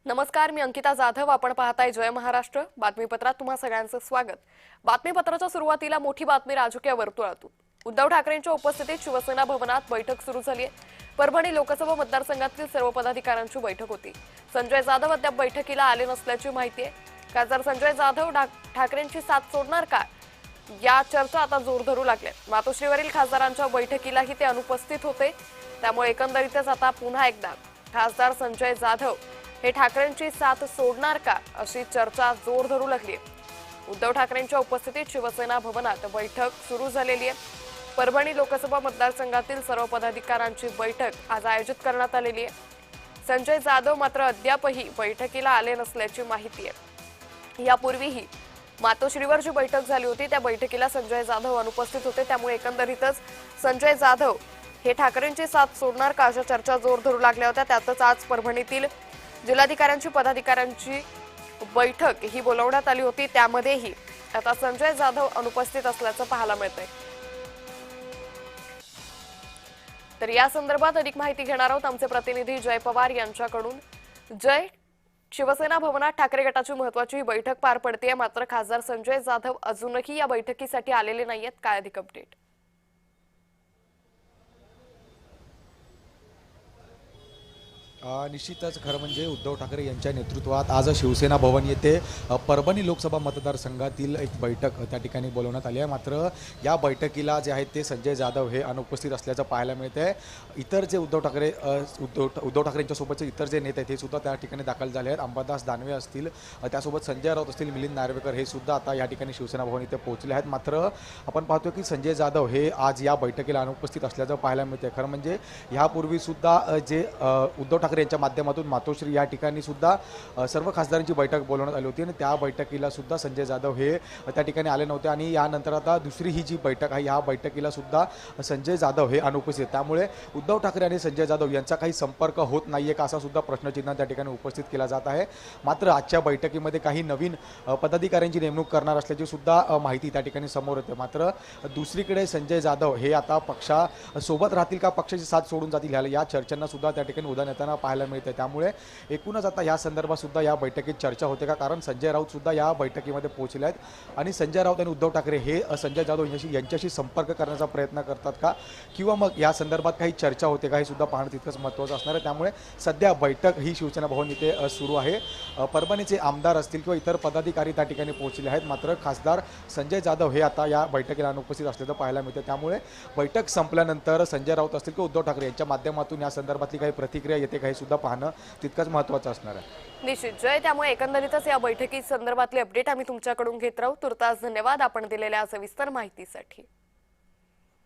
नमस्कार, मी अंकिता जाधव. आपण पाहताय जय महाराष्ट्र बातमीपत्रात तुम्हा सगळ्यांचं स्वागत. बातमीपत्राच्या सुरुवातीला मोठी बातमी राजकीय वर्तुळातून. उद्धव ठाकरेंच्या उपस्थितीत शिवसेना भवनात बैठक सुरू झाली आहे. परभणी लोकसभा मतदारसंघातील सर्व पदाधिकाऱ्यांची बैठक होती. संजय जाधव अद्याप बैठकीला आले नसल्याची माहिती आहे. खासदार संजय जाधव ठाकरेंची साथ सोडणार का, या चर्चा आता जोर धरू लागल्या. मातोश्रीवरील खासदारांच्या बैठकीलाही ते अनुपस्थित होते. त्यामुळे एकंदरीतच आता पुन्हा एकदा खासदार संजय जाधव हे ठाकरेंची साथ सोडणार का, अशी चर्चा जोर धरू लागली आहे. उद्धव ठाकरेंच्या उपस्थितीत शिवसेना भवनात बैठक सुरू झालेली आहे. परभणी लोकसभा मतदारसंघातील सर्व पदाधिकाऱ्यांची बैठक आज आयोजित करण्यात आलेली आहे. संजय जाधव मात्र अद्यापही बैठकीला आले नसल्याची माहिती आहे. यापूर्वीही मातोश्रीवर जी बैठक झाली होती त्या बैठकीला संजय जाधव अनुपस्थित होते. त्यामुळे एकंदरीतच संजय जाधव हे ठाकरेंची साथ सोडणार का, अशा चर्चा जोर धरू लागल्या होत्या. त्यातच आज परभणीतील जिल्हाधिकाऱ्यांची पदाधिकाऱ्यांची बैठक ही बोलावण्यात आली होती. त्यामध्येही आता संजय जाधव अनुपस्थित असल्याचं पाहायला मिळतंय. तर या संदर्भात अधिक माहिती घेणार आहोत आमचे प्रतिनिधी जय पवार यांच्याकडून. जय, शिवसेना भवनात ठाकरे गटाची महत्त्वाची बैठक पार पडते, मात्र खासदार संजय जाधव अजूनही या बैठकीसाठी आलेले नाहीयेत. काय अधिक अपडेट? निश्चितच खरं म्हणजे उद्धव ठाकरे यांच्या नेतृत्वात आज शिवसेना भवन येथे परभणी लोकसभा मतदारसंघातील एक बैठक त्या ठिकाणी बोलवण्यात आली आहे. मात्र या बैठकीला जे आहेत ते संजय जाधव हे अनुपस्थित असल्याचं पाहायला मिळत आहे. इतर जे उद्धव ठाकरेंच्या सोबतचे इतर जे नेते आहेत हे सुद्धा त्या ठिकाणी दाखल झाले आहेत. अंबादास दानवे असतील, त्यासोबत संजय राऊत असतील, मिलिंद नार्वेकर हे सुद्धा आता या ठिकाणी शिवसेना भवन इथे पोहोचले आहेत. मात्र आपण पाहतो की संजय जाधव हे आज या बैठकीला अनुपस्थित असल्याचं पाहायला मिळते. खरं म्हणजे यापूर्वी सुद्धा जे उद्धव ठाकरे यांच्या माध्यमातून मातोश्री या ठिकाणी सुद्धा सर्व खासदारांची बैठक बोलवण्यात आली होती आणि त्या बैठकीला सुद्धा संजय जाधव हे त्या ठिकाणी आले नव्हते. आणि यानंतर आता दुसरी ही जी बैठक आहे या बैठकीला सुद्धा संजय जाधव हे अनुपस्थित. त्यामुळे उद्धव ठाकरे आणि संजय जाधव यांचा काही संपर्क होत नाहीये का, असा सुद्धा प्रश्नचिन्ह त्या ठिकाणी उपस्थित केला जात आहे. मात्र आजच्या बैठकीमध्ये काही नवीन पदाधिकाऱ्यांची नेमणूक करणार असल्याची सुद्धा माहिती त्या ठिकाणी समोर येते. मात्र दुसरीकडे संजय जाधव हे आता पक्षासोबत राहतील का, पक्षाची साथ सोडून जातील, या चर्चांना सुद्धा त्या ठिकाणी उदाहरण येताना पाहायला मिळते. त्यामुळे एकूणच आता या संदर्भात सुद्धा या बैठकीत चर्चा होते का, कारण संजय राऊत सुद्धा या बैठकीमध्ये पोहोचले आहेत आणि संजय राऊत आणि उद्धव ठाकरे हे संजय जाधव यांच्याशी संपर्क करण्याचा प्रयत्न करतात का, किंवा मग या संदर्भात काही चर्चा होते का, हे सुद्धा पाहणं तितकंच महत्त्वाचं असणार आहे. त्यामुळे सध्या बैठक ही शिवसेना भवन इथे सुरू आहे. परभणीचे आमदार असतील किंवा इतर पदाधिकारी त्या ठिकाणी पोहोचले आहेत. मात्र खासदार संजय जाधव हे आता या बैठकीला अनुपस्थित असल्याचं पाहायला मिळतं. त्यामुळे बैठक संपल्यानंतर संजय राऊत असतील किंवा उद्धव ठाकरे यांच्या माध्यमातून या संदर्भातली काही प्रतिक्रिया येते काही सुद्धा पाहणं तितकंच महत्त्वाचं असणार आहे. निश्चित जय, त्यामुळे एकंदरीतच या बैठकी संदर्भातले अपडेट आम्ही तुमच्याकडून घेत राहू. तुर्तास धन्यवाद आपण दिलेल्या सविस्तर माहितीसाठी.